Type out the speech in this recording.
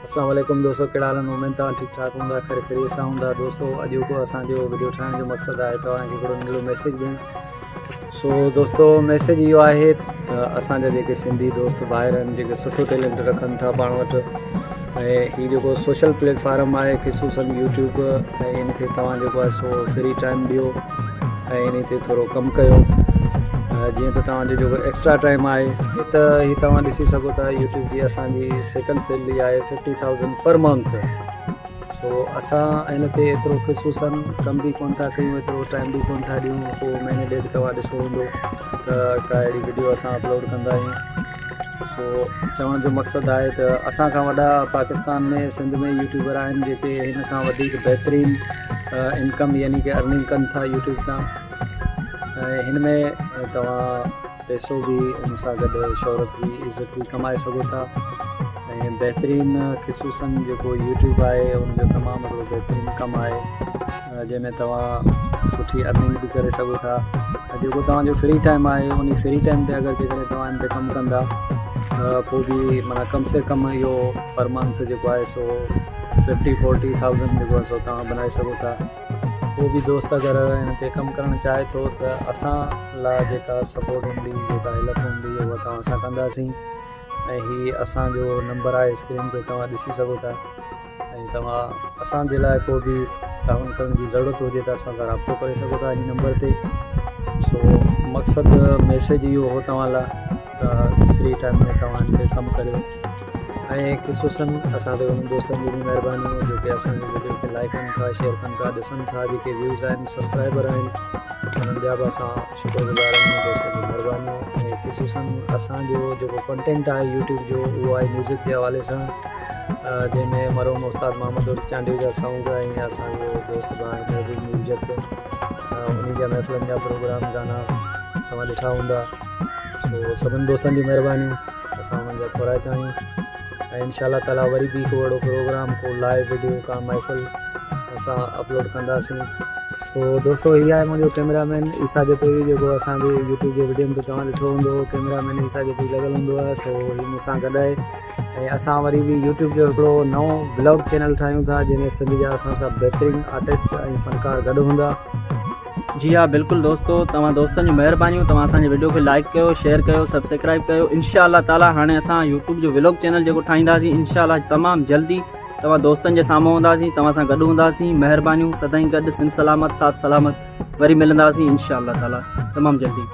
अस्सलाम वालेकुम दोस्तों, कहिड़ा हाल आहिनि? उमेद तव्हां ठीकु ठाक हूंदा, ख़ैर ख़ैरियत सां हूंदा। दोस्तों अॼु को असांजो वीडियो ठाहिण जो मक़सदु आहे तव्हांखे हिकिड़ो नंढिड़ो मैसेज ॾियणु। सो दोस्तों मैसेज इहो आहे असांजा जेके सिंधी दोस्त ॿाहिरि आहिनि जेके सुठो टैलेंट रखनि था पाण वटि, ऐं हीउ जेको सोशल प्लेटफॉर्म आहे ख़ुसूसन यूट्यूब, ऐं इन खे तव्हां जेको आहे सो फ्री टाइम ॾियो ऐं इन ते थोरो कमु कयो। जीअं त तव्हांजो जेको एक्स्ट्रा टाइम आहे त हीअ तव्हां ॾिसी सघो था यूट्यूब जी असांजी सेकंड सैलरी आहे 50,000 पर मंथ। सो असां हिन ते एतिरो ख़ुसूसन कम बि कोन था कयूं, एतिरो टाइम बि कोन था ॾियूं। पोइ महीने ॾेढ तव्हां ॾिसो हूंदो त का अहिड़ी वीडियो असां अपलोड कंदा आहियूं। सो चवण जो मक़सदु आहे त असां खां वॾा पाकिस्तान में सिंध में यूट्यूबर आहिनि जेके हिन खां वधीक बहितरीन इनकम यानी कि अर्निंग कनि था यूट्यूब तां। ऐं हिन में तव्हां पैसो बि उन सां गॾु शोहरत बि इज़त बि कमाए सघो था। ऐं बहितरीन ख़ुसूसन जेको यूट्यूब आहे उनजो तमामु हिकिड़ो बहितरीनु कमु आहे जंहिंमें तव्हां सुठी अर्निंग बि करे सघो था। ऐं जेको तव्हांजो फ्री टाइम आहे उन फ्री टाइम ते अगरि जेकॾहिं तव्हां हिन ते कमु कंदा पोइ बि माना कम से कम इहो पर मंथ जेको आहे सो 40,000 जेको आहे सो तव्हां बनाए सघो था। को बि दोस्त अगरि हिन ते कमु करणु चाहे थो त असां लाइ जेका सपोर्ट हूंदी, जेका हेल्प हूंदी उहा तव्हां सां कंदासीं। ऐं हीअ असांजो नंबर आहे स्क्रीन ते तव्हां ॾिसी सघो था। ऐं तव्हां असांजे लाइ को बि ताउन करण जी ज़रूरत हुजे त असां सां राब्तो करे सघो था इन नंबर ते। सो मक़सदु मैसेज इहो हो तव्हां लाइ त फ्री टाइम में तव्हां हिन ते कमु करियो। ऐं ख़ुसूसन असां ते उन्हनि दोस्तनि जी बि महिरबानी जेके असांजी वीडियो खे लाइक कनि था, शेयर कनि था, ॾिसनि था, जेके व्यूज़ आहिनि, सब्सक्राइबर आहिनि, उन्हनि जा बि असां शुक्रगुज़ार आहियूं दोस्तनि जी महिरबानी। ऐं ख़ुसूसन असांजो जेको कंटेंट आहे यूट्यूब जो उहो आहे म्यूज़िक जे हवाले सां, जंहिंमें मरहूम उस्ताद मोहम्मद उर्स चांडियूं जा सॉन्ग ऐं असांजो दोस्त भाउ महबूब म्यूज़िक उन्ही जा महफ़िलनि जा प्रोग्राम गाना तव्हां ॾिठा हूंदा। सो सभिनी दोस्तनि जी महिरबानी, असां उन्हनि जा थोराइता आहियूं। ऐं इंशाअल्लाह ताला वरी बि को अहिड़ो प्रोग्राम, को लाइव वीडियो, का महफ़िल असां अपलोड कंदासीं। सो दोस्तों हीअ आहे मुंहिंजो कैमरामैन ईसा जतोई, जेको असांजे यूट्यूब जे वीडियो में तव्हां ॾिठो हूंदो। कैमरामैन ईसा जतोई लॻियलु हूंदो आहे। सो हीअ मूंसां गॾु आहे। ऐं असां वरी बि यूट्यूब जो हिकिड़ो नओं ब्लॉग चैनल ठाहियूं था जंहिंमें सिंध जा असां सां बहितरीनु आर्टिस्ट ऐं फ़नकार गॾु हूंदा। जी हाँ बिल्कुलु दोस्तों, तव्हां दोस्तनि जी महिरबानी, तव्हां असांजे वीडियो खे लाइक कयो, शेयर कयो, सब्सक्राइब कयो। इंशाअल्लाह ताला हाणे असां यूट्यूब जो व्लॉग चैनल जेको ठाहींदासीं इंशाअल्लाह तमामु जल्दी तव्हां दोस्तनि जे साम्हूं हूंदासीं, तव्हां सां गॾु हूंदासीं। महिरबानी सदाईं गॾु, सिंध सलामत, साथ सलामत, वरी मिलंदासीं इंशाअल्लाह ताला तमामु जल्दी।